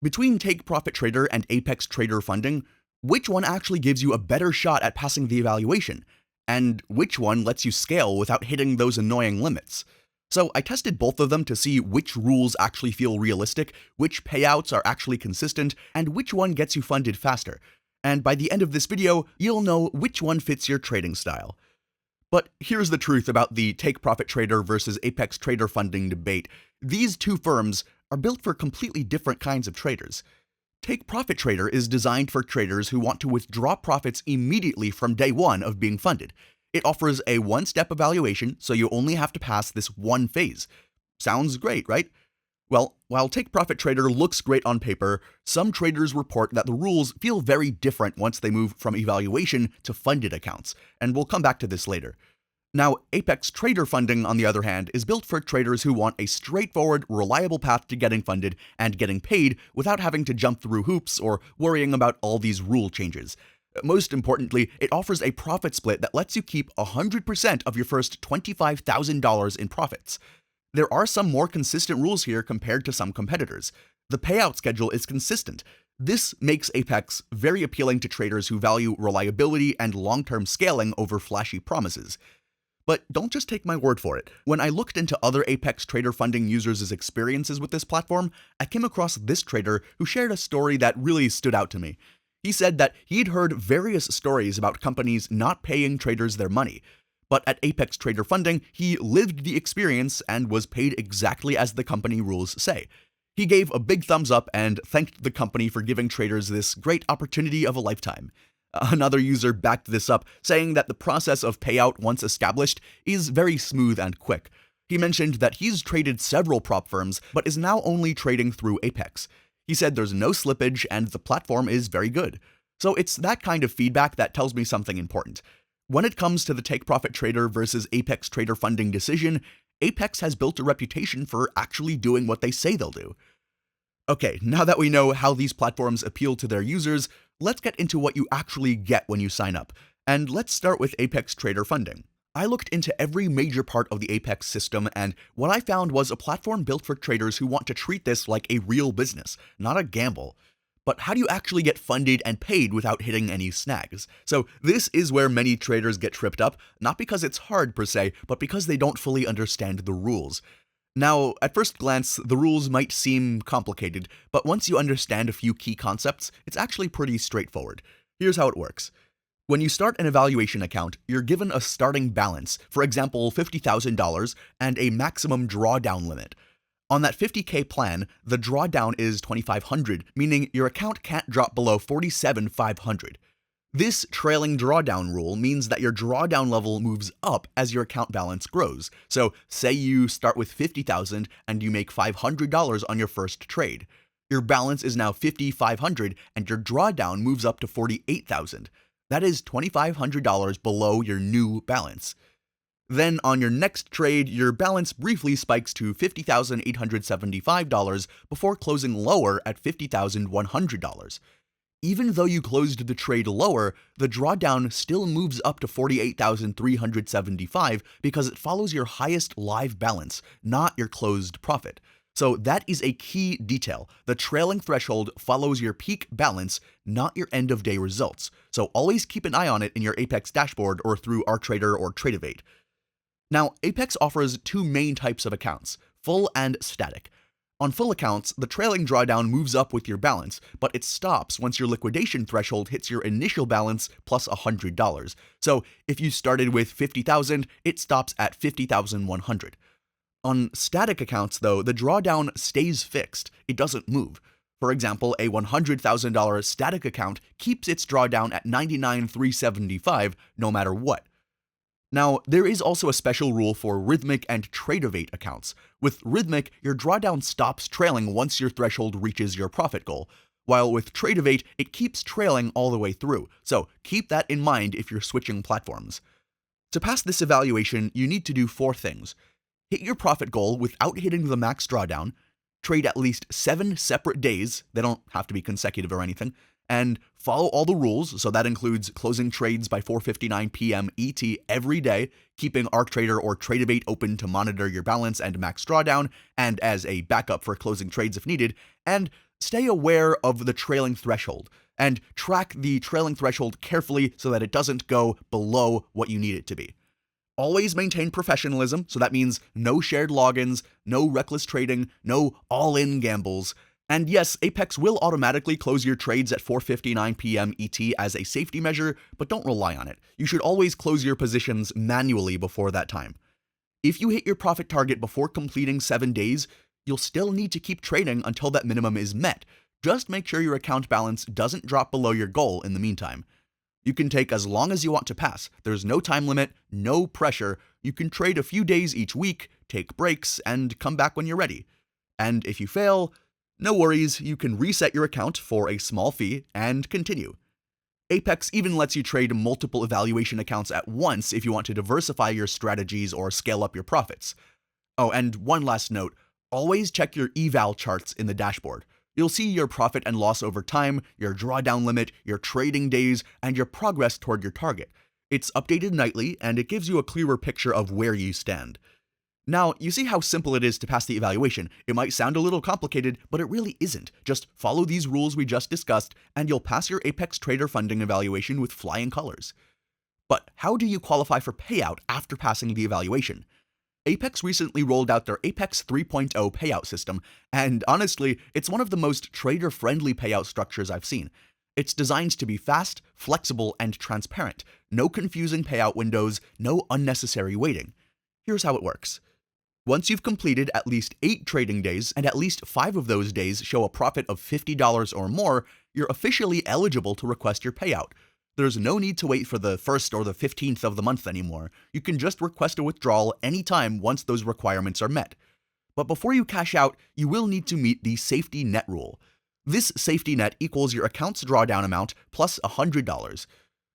Between Take Profit Trader and Apex Trader Funding, which one actually gives you a better shot at passing the evaluation? And which one lets you scale without hitting those annoying limits? So I tested both of them to see which rules actually feel realistic, which payouts are actually consistent, and which one gets you funded faster. And by the end of this video, you'll know which one fits your trading style. But here's the truth about the Take Profit Trader versus Apex Trader Funding debate. These two firms are built for completely different kinds of traders. Take Profit Trader is designed for traders who want to withdraw profits immediately from day one of being funded. It offers a one-step evaluation, so you only have to pass this one phase. Sounds great, right? Well, while Take Profit Trader looks great on paper, some traders report that the rules feel very different once they move from evaluation to funded accounts, and we'll come back to this later. Now, Apex Trader Funding, on the other hand, is built for traders who want a straightforward, reliable path to getting funded and getting paid without having to jump through hoops or worrying about all these rule changes. Most importantly, it offers a profit split that lets you keep 100% of your first $25,000 in profits. There are some more consistent rules here compared to some competitors. The payout schedule is consistent. This makes Apex very appealing to traders who value reliability and long-term scaling over flashy promises. But don't just take my word for it. When I looked into other Apex Trader Funding users' experiences with this platform, I came across this trader who shared a story that really stood out to me. He said that he'd heard various stories about companies not paying traders their money. But at Apex Trader Funding, he lived the experience and was paid exactly as the company rules say. He gave a big thumbs up and thanked the company for giving traders this great opportunity of a lifetime. Another user backed this up, saying that the process of payout once established is very smooth and quick. He mentioned that he's traded several prop firms, but is now only trading through Apex. He said there's no slippage and the platform is very good. So it's that kind of feedback that tells me something important. When it comes to the Take Profit Trader versus Apex Trader Funding decision, Apex has built a reputation for actually doing what they say they'll do. Okay, now that we know how these platforms appeal to their users, let's get into what you actually get when you sign up. And let's start with Apex Trader Funding. I looked into every major part of the Apex system, and what I found was a platform built for traders who want to treat this like a real business, not a gamble. But how do you actually get funded and paid without hitting any snags? So this is where many traders get tripped up, not because it's hard per se, but because they don't fully understand the rules. Now, at first glance, the rules might seem complicated, but once you understand a few key concepts, it's actually pretty straightforward. Here's how it works. When you start an evaluation account, you're given a starting balance, for example $50,000, and a maximum drawdown limit. On that $50K plan, the drawdown is $2,500, meaning your account can't drop below $47,500. This trailing drawdown rule means that your drawdown level moves up as your account balance grows. So say you start with $50,000 and you make $500 on your first trade. Your balance is now $5,500 and your drawdown moves up to $48,000. That is $2,500 below your new balance. Then on your next trade, your balance briefly spikes to $50,875 before closing lower at $50,100. Even though you closed the trade lower, the drawdown still moves up to $48,375 because it follows your highest live balance, not your closed profit. So that is a key detail. The trailing threshold follows your peak balance, not your end of day results. So always keep an eye on it in your Apex dashboard or through RTrader or Tradeovate. Now, Apex offers two main types of accounts, full and static. On full accounts, the trailing drawdown moves up with your balance, but it stops once your liquidation threshold hits your initial balance plus $100. So if you started with $50,000, it stops at $50,100. On static accounts, though, the drawdown stays fixed. It doesn't move. For example, a $100,000 static account keeps its drawdown at $99,375 no matter what. Now, there is also a special rule for Rhythmic and Tradeovate accounts. With Rhythmic, your drawdown stops trailing once your threshold reaches your profit goal, while with Tradeovate, it keeps trailing all the way through, so keep that in mind if you're switching platforms. To pass this evaluation, you need to do 4 things. Hit your profit goal without hitting the max drawdown, trade at least 7 separate days, they don't have to be consecutive or anything, and follow all the rules, so that includes closing trades by 4:59 p.m. ET every day, keeping RTrader or Tradeovate open to monitor your balance and max drawdown, and as a backup for closing trades if needed, and Stay aware of the trailing threshold, and track the trailing threshold carefully so that it doesn't go below what you need it to be. Always maintain professionalism, so that means no shared logins, no reckless trading, no all-in gambles. And yes, Apex will automatically close your trades at 4:59 p.m. ET as a safety measure, but don't rely on it. You should always close your positions manually before that time. If you hit your profit target before completing 7 days, you'll still need to keep trading until that minimum is met. Just make sure your account balance doesn't drop below your goal in the meantime. You can take as long as you want to pass. There's no time limit, no pressure. You can trade a few days each week, take breaks, and come back when you're ready. And if you fail, no worries, you can reset your account for a small fee and continue. Apex even lets you trade multiple evaluation accounts at once if you want to diversify your strategies or scale up your profits. Oh, and one last note, always check your eval charts in the dashboard. You'll see your profit and loss over time, your drawdown limit, your trading days, and your progress toward your target. It's updated nightly, and it gives you a clearer picture of where you stand. Now, you see how simple it is to pass the evaluation. It might sound a little complicated, but it really isn't. Just follow these rules we just discussed, and you'll pass your Apex Trader funding evaluation with flying colors. But how do you qualify for payout after passing the evaluation? Apex recently rolled out their Apex 3.0 payout system, and honestly, it's one of the most trader-friendly payout structures I've seen. It's designed to be fast, flexible, and transparent. No confusing payout windows, no unnecessary waiting. Here's how it works. Once you've completed at least 8 trading days, and at least 5 of those days show a profit of $50 or more, you're officially eligible to request your payout. There's no need to wait for the 1st or the 15th of the month anymore. You can just request a withdrawal anytime once those requirements are met. But before you cash out, you will need to meet the safety net rule. This safety net equals your account's drawdown amount plus $100.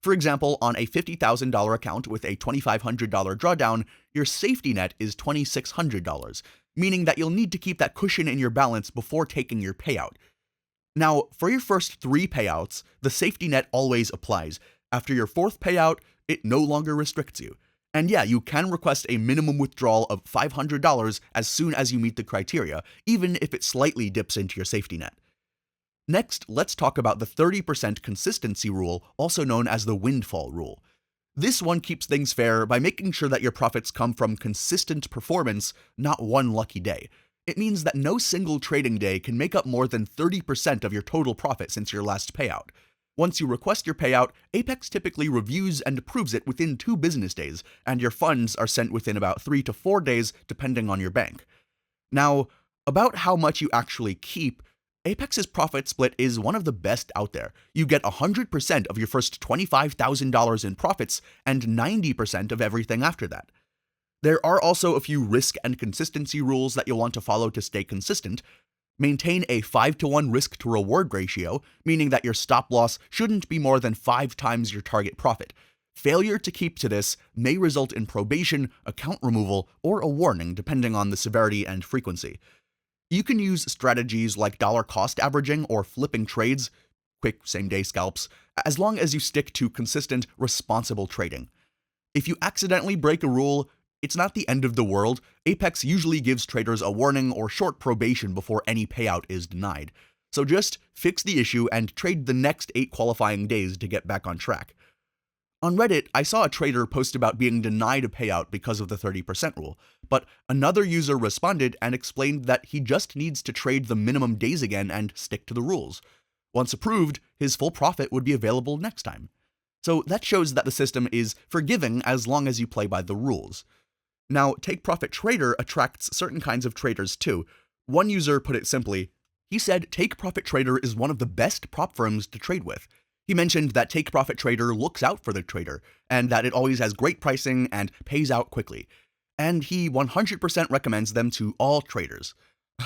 For example, on a $50,000 account with a $2,500 drawdown, your safety net is $2,600, meaning that you'll need to keep that cushion in your balance before taking your payout. Now, for your first 3 payouts, the safety net always applies. After your 4th payout, it no longer restricts you. And yeah, you can request a minimum withdrawal of $500 as soon as you meet the criteria, even if it slightly dips into your safety net. Next, let's talk about the 30% consistency rule, also known as the windfall rule. This one keeps things fair by making sure that your profits come from consistent performance, not one lucky day. It means that no single trading day can make up more than 30% of your total profit since your last payout. Once you request your payout, Apex typically reviews and approves it within 2 business days, and your funds are sent within about 3 to 4 days depending on your bank. Now, about how much you actually keep, Apex's profit split is one of the best out there. You get 100% of your first $25,000 in profits and 90% of everything after that. There are also a few risk and consistency rules that you'll want to follow to stay consistent. Maintain a 5-to-1 risk to reward ratio, meaning that your stop loss shouldn't be more than 5 times your target profit. Failure to keep to this may result in probation, account removal, or a warning depending on the severity and frequency. You can use strategies like dollar cost averaging or flipping trades, quick same-day scalps, as long as you stick to consistent, responsible trading. If you accidentally break a rule, it's not the end of the world. Apex usually gives traders a warning or short probation before any payout is denied. So just fix the issue and trade the next 8 qualifying days to get back on track. On Reddit, I saw a trader post about being denied a payout because of the 30% rule, but another user responded and explained that he just needs to trade the minimum days again and stick to the rules. Once approved, his full profit would be available next time. So that shows that the system is forgiving as long as you play by the rules. Now, Take Profit Trader attracts certain kinds of traders too. One user put it simply, he said Take Profit Trader is one of the best prop firms to trade with. He mentioned that Take Profit Trader looks out for the trader, and that it always has great pricing and pays out quickly. And he 100% recommends them to all traders.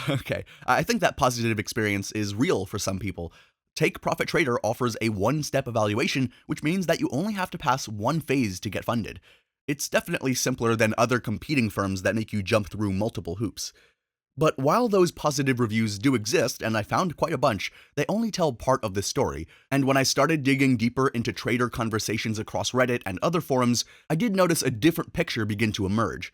Okay, I think that positive experience is real for some people. Take Profit Trader offers a 1-step evaluation, which means that you only have to pass 1 phase to get funded. It's definitely simpler than other competing firms that make you jump through multiple hoops. But while those positive reviews do exist, and I found quite a bunch, they only tell part of the story, and when I started digging deeper into trader conversations across Reddit and other forums, I did notice a different picture begin to emerge.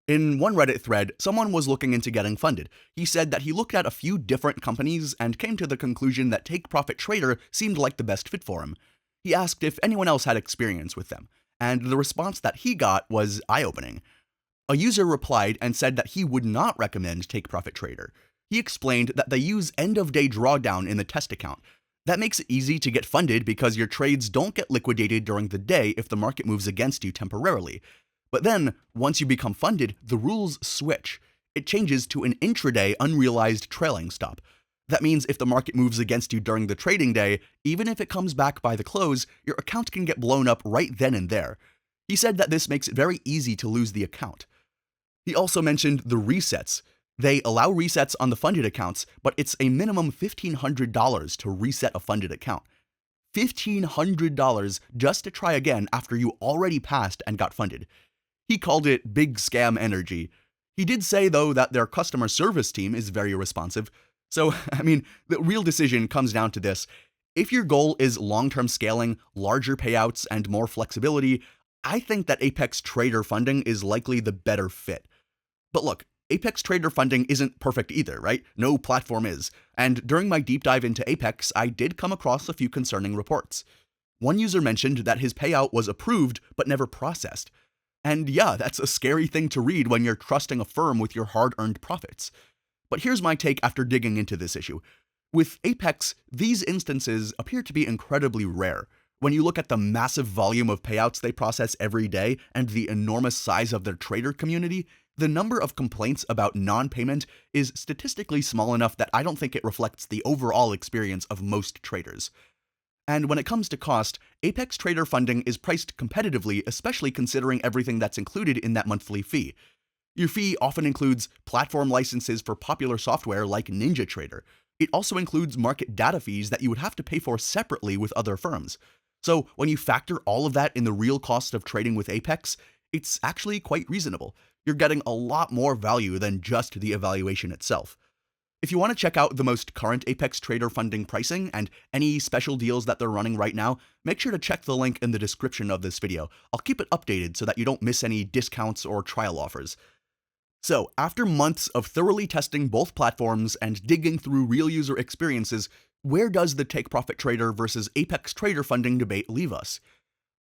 In one Reddit thread, someone was looking into getting funded. He said that he looked at a few different companies and came to the conclusion that Take Profit Trader seemed like the best fit for him. He asked if anyone else had experience with them, and the response that he got was eye-opening. A user replied and said that he would not recommend Take Profit Trader. He explained that they use end-of-day drawdown in the test account. That makes it easy to get funded because your trades don't get liquidated during the day if the market moves against you temporarily. But then, once you become funded, the rules switch. It changes to an intraday unrealized trailing stop. That means if the market moves against you during the trading day, even if it comes back by the close, your account can get blown up right then and there. He said that this makes it very easy to lose the account. He also mentioned the resets. They allow resets on the funded accounts, but it's a minimum $1,500 to reset a funded account. $1,500 just to try again after you already passed and got funded. He called it big scam energy. He did say, though, that their customer service team is very responsive. So, the real decision comes down to this. If your goal is long-term scaling, larger payouts, and more flexibility, I think that Apex Trader Funding is likely the better fit. But look, Apex Trader Funding isn't perfect either, right? No platform is. And during my deep dive into Apex, I did come across a few concerning reports. One user mentioned that his payout was approved but never processed. And yeah, that's a scary thing to read when you're trusting a firm with your hard-earned profits. But here's my take after digging into this issue. With Apex, these instances appear to be incredibly rare. When you look at the massive volume of payouts they process every day and the enormous size of their trader community, the number of complaints about non-payment is statistically small enough that I don't think it reflects the overall experience of most traders. And when it comes to cost, Apex Trader Funding is priced competitively, especially considering everything that's included in that monthly fee. Your fee often includes platform licenses for popular software like NinjaTrader. It also includes market data fees that you would have to pay for separately with other firms. So when you factor all of that in the real cost of trading with Apex, it's actually quite reasonable. You're getting a lot more value than just the evaluation itself. If you want to check out the most current Apex Trader Funding pricing and any special deals that they're running right now, make sure to check the link in the description of this video. I'll keep it updated so that you don't miss any discounts or trial offers. So, after months of thoroughly testing both platforms and digging through real user experiences, where does the Take Profit Trader versus Apex Trader Funding debate leave us?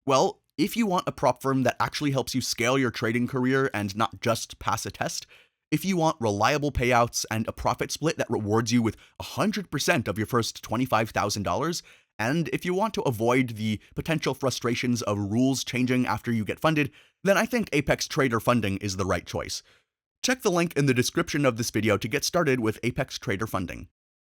Well, if you want a prop firm that actually helps you scale your trading career and not just pass a test, if you want reliable payouts and a profit split that rewards you with 100% of your first $25,000, and if you want to avoid the potential frustrations of rules changing after you get funded, then I think Apex Trader Funding is the right choice. Check the link in the description of this video to get started with Apex Trader Funding.